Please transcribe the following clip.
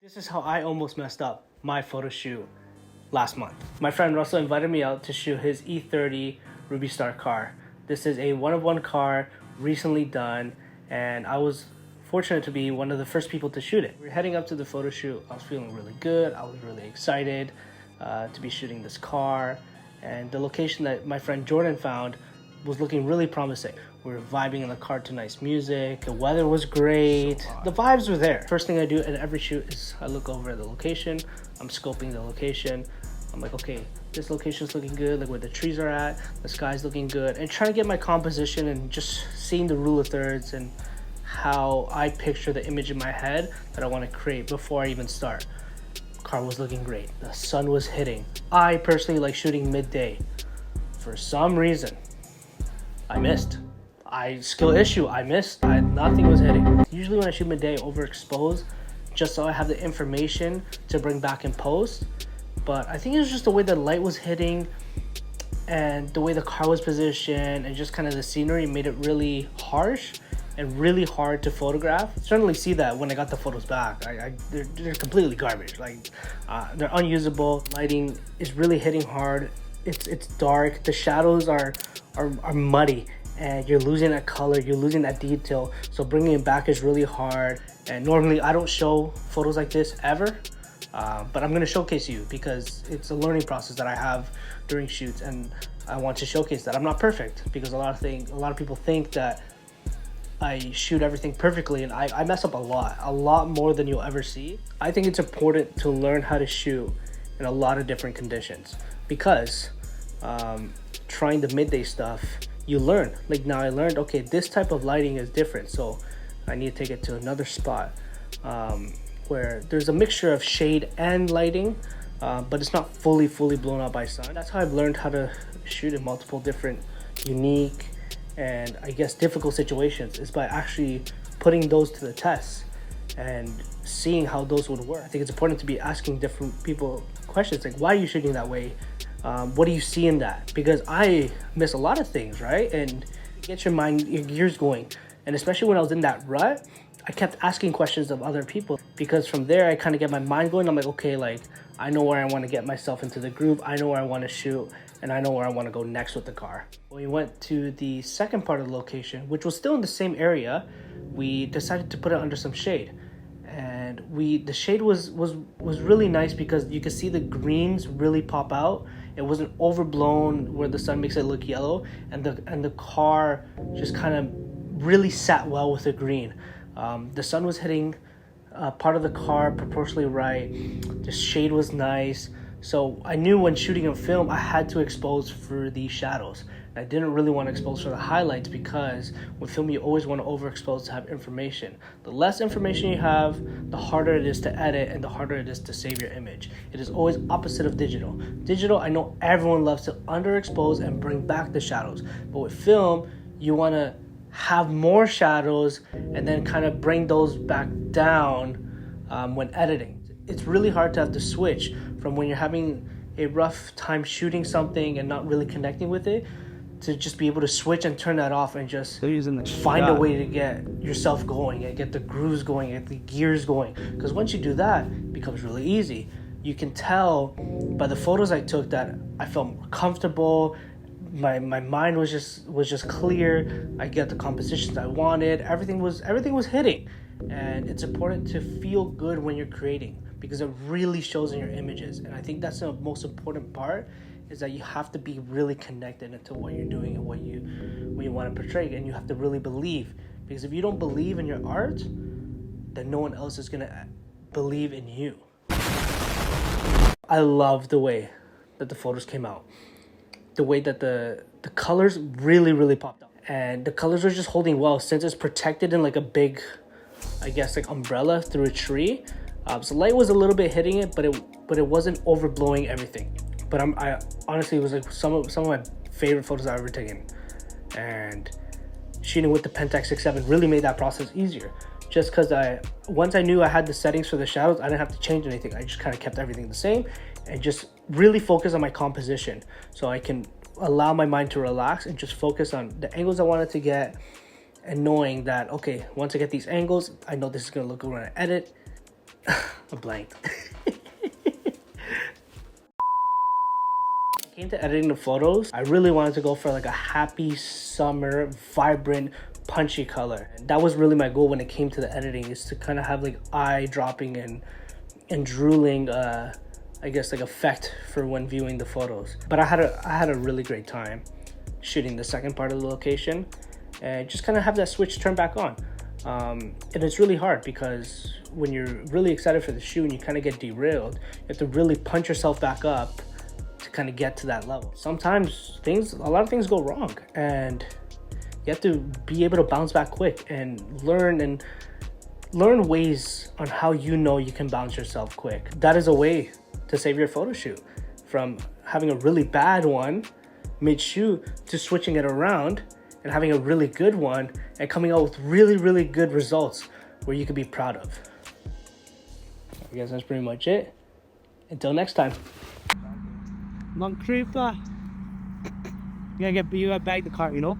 This is how I almost messed up my photo shoot last month. My friend Russell invited me out to shoot his E30 Ruby Star car. This is a one-of-one car, recently done, and I was fortunate to be one of the first people to shoot it. We were heading up to the photo shoot. I was feeling really good. I was really excited to be shooting this car, and the location that my friend Jordan found was looking really promising. We were vibing in the car to nice music. The weather was great. The vibes were there. First thing I do at every shoot is I look over at the location. I'm scoping the location. I'm like, okay, this location's looking good, like where the trees are at, the sky's looking good, and trying to get my composition and just seeing the rule of thirds and how I picture the image in my head that I want to create before I even start. Car was looking great. The sun was hitting. I personally like shooting midday. For some reason, I missed. Skill issue, I missed. Nothing was hitting. Usually when I shoot midday, overexpose, just so I have the information to bring back in post. But I think it was just the way the light was hitting and the way the car was positioned and just kind of the scenery made it really harsh and really hard to photograph. Certainly see that when I got the photos back. They're completely garbage. Like they're unusable. Lighting is really hitting hard. It's dark. The shadows are muddy, and you're losing that color, you're losing that detail. So bringing it back is really hard. And normally I don't show photos like this ever, but I'm gonna showcase you because it's a learning process that I have during shoots, and I want to showcase that I'm not perfect, because a lot of people think that I shoot everything perfectly, and I mess up a lot more than you'll ever see. I think it's important to learn how to shoot in a lot of different conditions, because trying the midday stuff, you learn. Like now I learned, okay, this type of lighting is different, so I need to take it to another spot where there's a mixture of shade and lighting, but it's not fully blown out by sun. That's how I've learned how to shoot in multiple different unique and I guess difficult situations, is by actually putting those to the test and seeing how those would work. I think it's important to be asking different people questions like, why are you shooting that way? What do you see in that? Because I miss a lot of things, right? And get your gears going. And especially when I was in that rut, I kept asking questions of other people, because from there I kind of get my mind going. I'm like, okay, like I know where I want to get myself into the groove. I know where I want to shoot, and I know where I want to go next with the car. When we went to the second part of the location, which was still in the same area, we decided to put it under some shade. And the shade was really nice because you could see the greens really pop out. It wasn't overblown where the sun makes it look yellow, and the car just kind of really sat well with the green. The sun was hitting part of the car proportionally right. The shade was nice. So I knew when shooting a film, I had to expose for the shadows. I didn't really want to expose for the highlights, because with film you always want to overexpose to have information. The less information you have, the harder it is to edit and the harder it is to save your image. It is always opposite of digital. Digital, I know everyone loves to underexpose and bring back the shadows. But with film, you want to have more shadows and then kind of bring those back down when editing. It's really hard to have to switch from when you're having a rough time shooting something and not really connecting with it, to just be able to switch and turn that off and just find a way to get yourself going and get the grooves going, get the gears going. Because once you do that, it becomes really easy. You can tell by the photos I took that I felt more comfortable. My mind was just clear. I get the compositions I wanted. Everything was hitting. And it's important to feel good when you're creating, because it really shows in your images. And I think that's the most important part, is that you have to be really connected into what you're doing and what you want to portray, and you have to really believe. Because if you don't believe in your art, then no one else is gonna believe in you. I love the way that the photos came out. The way that the colors really popped up, and the colors were just holding well since it's protected in like a big, I guess, like umbrella through a tree. So light was a little bit hitting it, but it wasn't overblowing everything. But I honestly, it was like some of my favorite photos I've ever taken, and shooting with the Pentax 6.7 really made that process easier. Just because once I knew I had the settings for the shadows, I didn't have to change anything. I just kind of kept everything the same and just really focus on my composition, so I can allow my mind to relax and just focus on the angles I wanted to get, and knowing that, okay, once I get these angles, I know this is gonna look good when I edit. I blanked. Came to editing the photos, I really wanted to go for like a happy summer, vibrant, punchy color. That was really my goal when it came to the editing, is to kind of have like eye dropping and drooling I guess like effect for when viewing the photos. But I had a really great time shooting the second part of the location, and just kind of have that switch turned back on. And it's really hard because when you're really excited for the shoot and you kind of get derailed, you have to really punch yourself back up to kind of get to that level. Sometimes a lot of things go wrong, and you have to be able to bounce back quick and learn ways on how you know you can bounce yourself quick. That is a way to save your photo shoot from having a really bad one mid-shoot to switching it around and having a really good one and coming out with really, really good results where you can be proud of. I guess that's pretty much it. Until next time. Long trip. You gotta bag the car, you know?